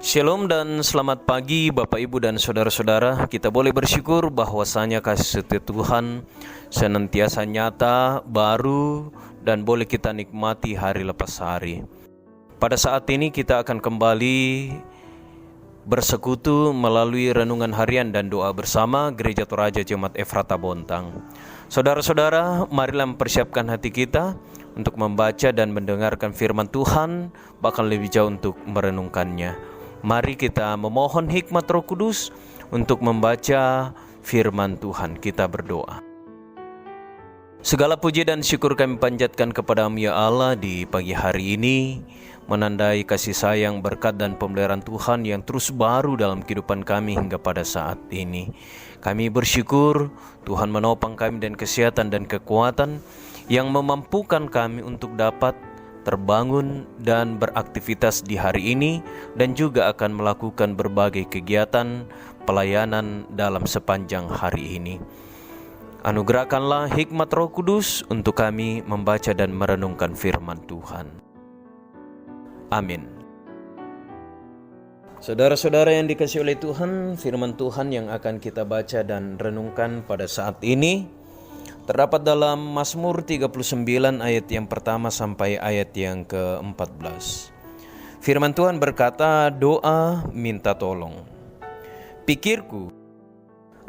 Shalom dan selamat pagi Bapak Ibu dan Saudara-saudara. Kita boleh bersyukur bahwasanya kasih setia Tuhan senantiasa nyata, baru, dan boleh kita nikmati hari lepas hari. Pada saat ini kita akan kembali bersekutu melalui renungan harian dan doa bersama Gereja Toraja Jemaat Efrata Bontang. Saudara-saudara, marilah mempersiapkan hati kita untuk membaca dan mendengarkan firman Tuhan, bahkan lebih jauh untuk merenungkannya. Mari kita memohon hikmat Roh Kudus untuk membaca firman Tuhan. Kita berdoa. Segala puji dan syukur kami panjatkan kepada-Mu ya Allah di pagi hari ini, menandai kasih sayang, berkat dan pemeliharaan Tuhan yang terus baru dalam kehidupan kami hingga pada saat ini. Kami bersyukur Tuhan menopang kami dan kesehatan dan kekuatan yang memampukan kami untuk dapat terbangun dan beraktivitas di hari ini, dan juga akan melakukan berbagai kegiatan pelayanan dalam sepanjang hari ini. Anugerahkanlah hikmat Roh Kudus untuk kami membaca dan merenungkan firman Tuhan. Amin. Saudara-saudara yang dikasihi oleh Tuhan, firman Tuhan yang akan kita baca dan renungkan pada saat ini terdapat dalam Mazmur 39 ayat yang pertama sampai ayat yang ke-14. Firman Tuhan berkata, doa minta tolong. Pikirku,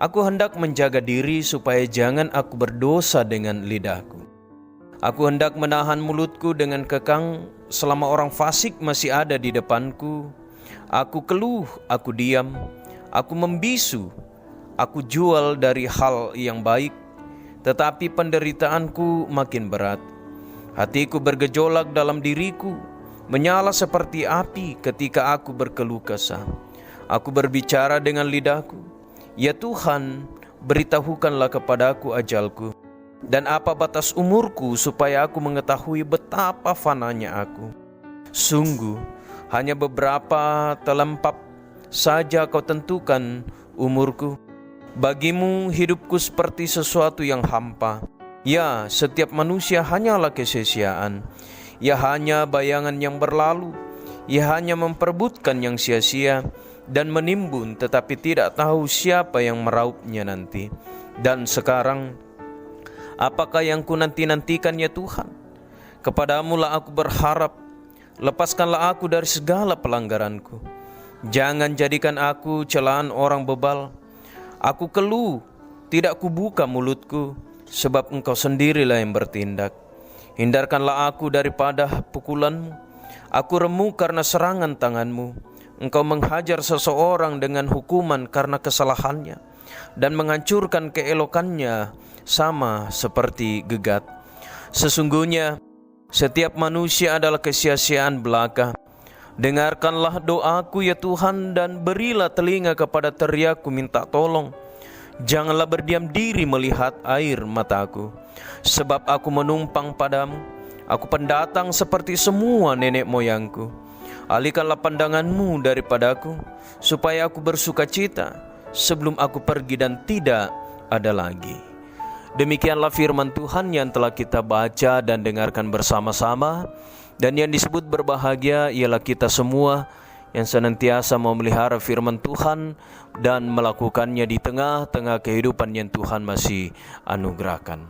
aku hendak menjaga diri supaya jangan aku berdosa dengan lidahku. Aku hendak menahan mulutku dengan kekang selama orang fasik masih ada di depanku. Aku keluh, aku diam, aku membisu, aku jual dari hal yang baik. Tetapi penderitaanku makin berat. Hatiku bergejolak dalam diriku, menyala seperti api ketika aku berkeluh kesah. Aku berbicara dengan lidahku, ya Tuhan, beritahukanlah kepadaku ajalku, dan apa batas umurku supaya aku mengetahui betapa fananya aku. Sungguh, hanya beberapa telempap saja kau tentukan umurku. Bagimu hidupku seperti sesuatu yang hampa. Ya, setiap manusia hanyalah kesia-siaan. Ia hanya bayangan yang berlalu. Ia hanya memperebutkan yang sia-sia dan menimbun, tetapi tidak tahu siapa yang meraupnya nanti. Dan sekarang, apakah yang ku nanti-nantikan ya Tuhan? Kepadamu-lah aku berharap. Lepaskanlah aku dari segala pelanggaranku. Jangan jadikan aku celaan orang bebal. Aku keluh, tidak kubuka mulutku, sebab Engkau sendirilah yang bertindak. Hindarkanlah aku daripada pukulan-Mu. Aku remuk karena serangan tangan-Mu. Engkau menghajar seseorang dengan hukuman karena kesalahannya, dan menghancurkan keelokannya sama seperti gegat. Sesungguhnya, setiap manusia adalah kesia-siaan belaka. Dengarkanlah doaku ya Tuhan, dan berilah telinga kepada teriakku minta tolong. Janganlah berdiam diri melihat air mataku, sebab aku menumpang padamu. Aku pendatang seperti semua nenek moyangku. Alihkanlah pandanganmu daripadaku, supaya aku bersuka cita sebelum aku pergi dan tidak ada lagi. Demikianlah firman Tuhan yang telah kita baca dan dengarkan bersama-sama. Dan yang disebut berbahagia ialah kita semua yang senantiasa memelihara firman Tuhan dan melakukannya di tengah-tengah kehidupan yang Tuhan masih anugerahkan.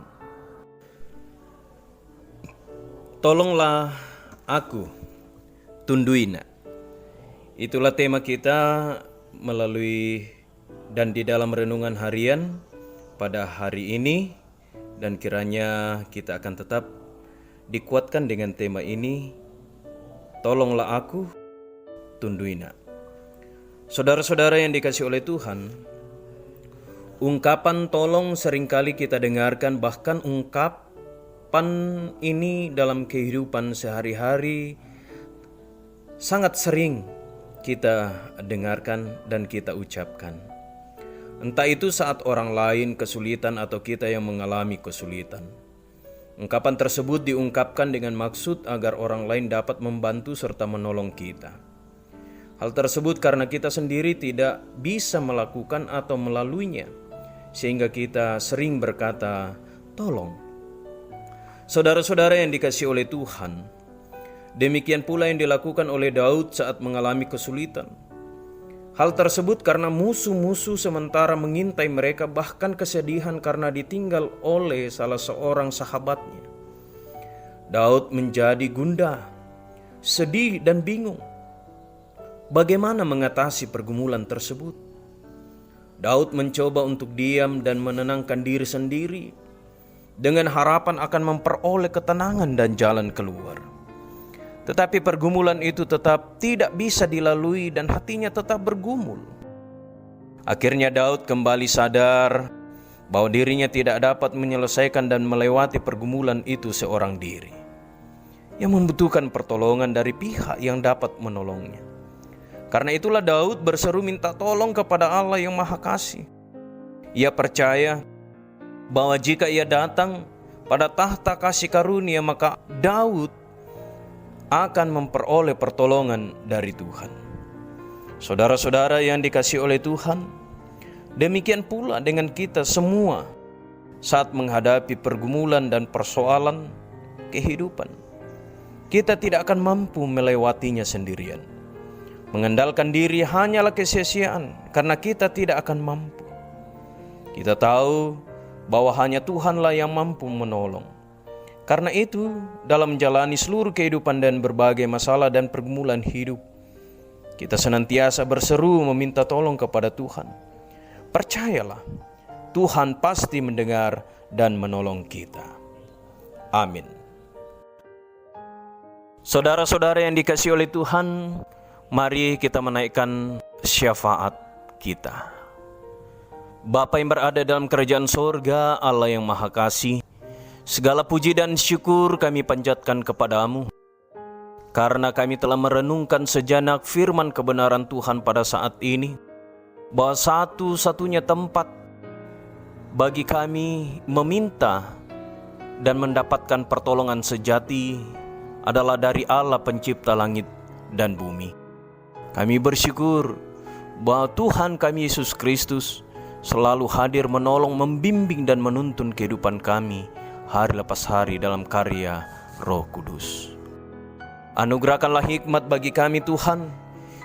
Tolonglah aku, tunduina. Itulah tema kita melalui dan di dalam renungan harian pada hari ini, dan kiranya kita akan tetap dikuatkan dengan tema ini, tolonglah aku, tunduina. Saudara-saudara yang dikasihi oleh Tuhan, ungkapan tolong seringkali kita dengarkan, bahkan ungkapan ini dalam kehidupan sehari-hari sangat sering kita dengarkan dan kita ucapkan. Entah itu saat orang lain kesulitan atau kita yang mengalami kesulitan. Ungkapan tersebut diungkapkan dengan maksud agar orang lain dapat membantu serta menolong kita. Hal tersebut karena kita sendiri tidak bisa melakukan atau melaluinya, sehingga kita sering berkata, tolong. Saudara-saudara yang dikasihi oleh Tuhan, demikian pula yang dilakukan oleh Daud saat mengalami kesulitan. Hal tersebut karena musuh-musuh sementara mengintai mereka, bahkan kesedihan karena ditinggal oleh salah seorang sahabatnya. Daud menjadi gundah, sedih dan bingung. Bagaimana mengatasi pergumulan tersebut? Daud mencoba untuk diam dan menenangkan diri sendiri dengan harapan akan memperoleh ketenangan dan jalan keluar. Tetapi pergumulan itu tetap tidak bisa dilalui dan hatinya tetap bergumul. Akhirnya Daud kembali sadar bahwa dirinya tidak dapat menyelesaikan dan melewati pergumulan itu seorang diri. Yang membutuhkan pertolongan dari pihak yang dapat menolongnya. Karena itulah Daud berseru minta tolong kepada Allah yang Maha Kasih. Ia percaya bahwa jika ia datang pada tahta kasih karunia, maka Daud akan memperoleh pertolongan dari Tuhan. Saudara-saudara yang dikasihi oleh Tuhan, demikian pula dengan kita semua saat menghadapi pergumulan dan persoalan kehidupan. Kita tidak akan mampu melewatinya sendirian. Mengandalkan diri hanyalah kesia-siaan karena kita tidak akan mampu. Kita tahu bahwa hanya Tuhanlah yang mampu menolong. Karena itu, dalam menjalani seluruh kehidupan dan berbagai masalah dan pergumulan hidup, kita senantiasa berseru meminta tolong kepada Tuhan. Percayalah, Tuhan pasti mendengar dan menolong kita. Amin. Saudara-saudara yang dikasihi oleh Tuhan, mari kita menaikkan syafaat kita. Bapa yang berada dalam kerajaan sorga, Allah yang Maha Kasih, segala puji dan syukur kami panjatkan kepadamu, karena kami telah merenungkan sejenak firman kebenaran Tuhan pada saat ini, bahwa satu-satunya tempat bagi kami meminta dan mendapatkan pertolongan sejati adalah dari Allah pencipta langit dan bumi. Kami bersyukur bahwa Tuhan kami Yesus Kristus selalu hadir menolong, membimbing dan menuntun kehidupan kami hari lepas hari dalam karya Roh Kudus. Anugerahkanlah hikmat bagi kami Tuhan,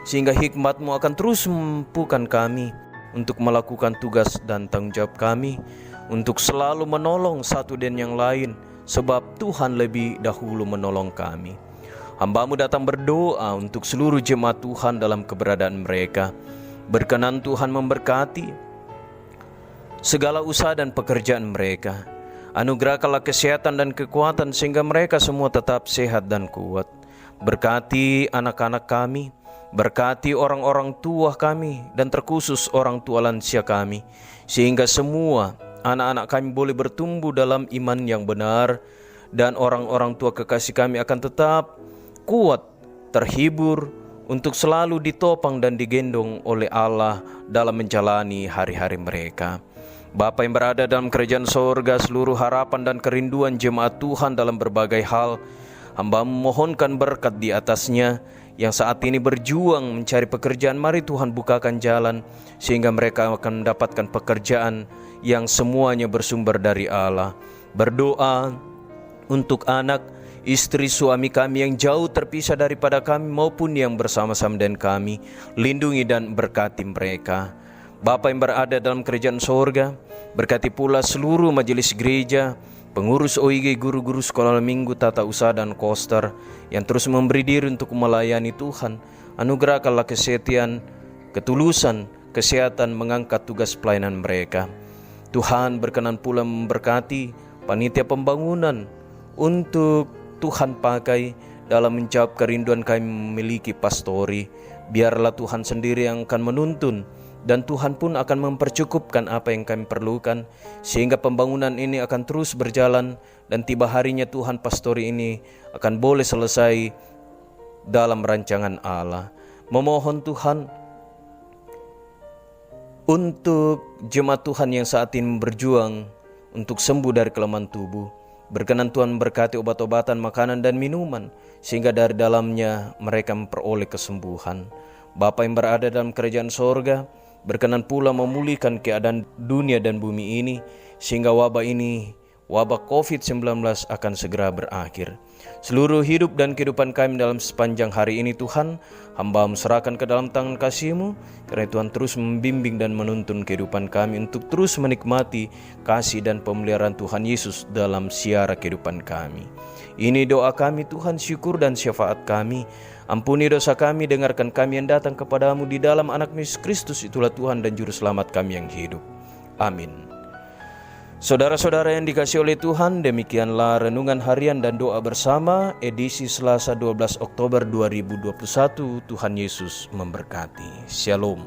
sehingga hikmat-Mu akan terus memampukan kami untuk melakukan tugas dan tanggung jawab kami, untuk selalu menolong satu dan yang lain, sebab Tuhan lebih dahulu menolong kami. Hamba-Mu datang berdoa untuk seluruh jemaat Tuhan dalam keberadaan mereka. Berkenan Tuhan memberkati segala usaha dan pekerjaan mereka. Anugerahkanlah kesehatan dan kekuatan sehingga mereka semua tetap sehat dan kuat. Berkati anak-anak kami, berkati orang-orang tua kami, dan terkhusus orang tua lansia kami, sehingga semua anak-anak kami boleh bertumbuh dalam iman yang benar, dan orang-orang tua kekasih kami akan tetap kuat, terhibur, untuk selalu ditopang dan digendong oleh Allah dalam menjalani hari-hari mereka. Bapa yang berada dalam kerajaan sorga, seluruh harapan dan kerinduan jemaat Tuhan dalam berbagai hal, hamba memohonkan berkat di atasnya, yang saat ini berjuang mencari pekerjaan. Mari Tuhan bukakan jalan, sehingga mereka akan mendapatkan pekerjaan yang semuanya bersumber dari Allah. Berdoa untuk anak, istri, suami kami yang jauh terpisah daripada kami maupun yang bersama-sama dengan kami, lindungi dan berkati mereka. Bapa yang berada dalam kerajaan sorga, berkati pula seluruh majelis gereja, pengurus OIG, guru-guru sekolah minggu, tata usaha dan koster yang terus memberi diri untuk melayani Tuhan. Anugerahkanlah kesetiaan, ketulusan, kesehatan mengangkat tugas pelayanan mereka. Tuhan berkenan pula memberkati panitia pembangunan untuk Tuhan pakai dalam menjawab kerinduan kami memiliki pastori. Biarlah Tuhan sendiri yang akan menuntun, dan Tuhan pun akan mempercukupkan apa yang kami perlukan, sehingga pembangunan ini akan terus berjalan, dan tiba harinya Tuhan pastori ini akan boleh selesai dalam rancangan Allah. Memohon Tuhan untuk jemaat Tuhan yang saat ini berjuang untuk sembuh dari kelemahan tubuh. Berkenan Tuhan memberkati obat-obatan, makanan dan minuman, sehingga dari dalamnya mereka memperoleh kesembuhan. Bapa yang berada dalam kerajaan sorga, berkenan pula memulihkan keadaan dunia dan bumi ini, sehingga wabah COVID-19 akan segera berakhir. Seluruh hidup dan kehidupan kami dalam sepanjang hari ini Tuhan, hamba serahkan ke dalam tangan kasih-Mu, karena Tuhan terus membimbing dan menuntun kehidupan kami untuk terus menikmati kasih dan pemeliharaan Tuhan Yesus dalam siara kehidupan kami. Ini doa kami Tuhan, syukur dan syafaat kami. Ampuni dosa kami, dengarkan kami yang datang kepadamu di dalam anak Yesus Kristus, itulah Tuhan dan Juru Selamat kami yang hidup. Amin. Saudara-saudara yang dikasihi oleh Tuhan, demikianlah renungan harian dan doa bersama edisi Selasa 12 Oktober 2021. Tuhan Yesus memberkati. Shalom.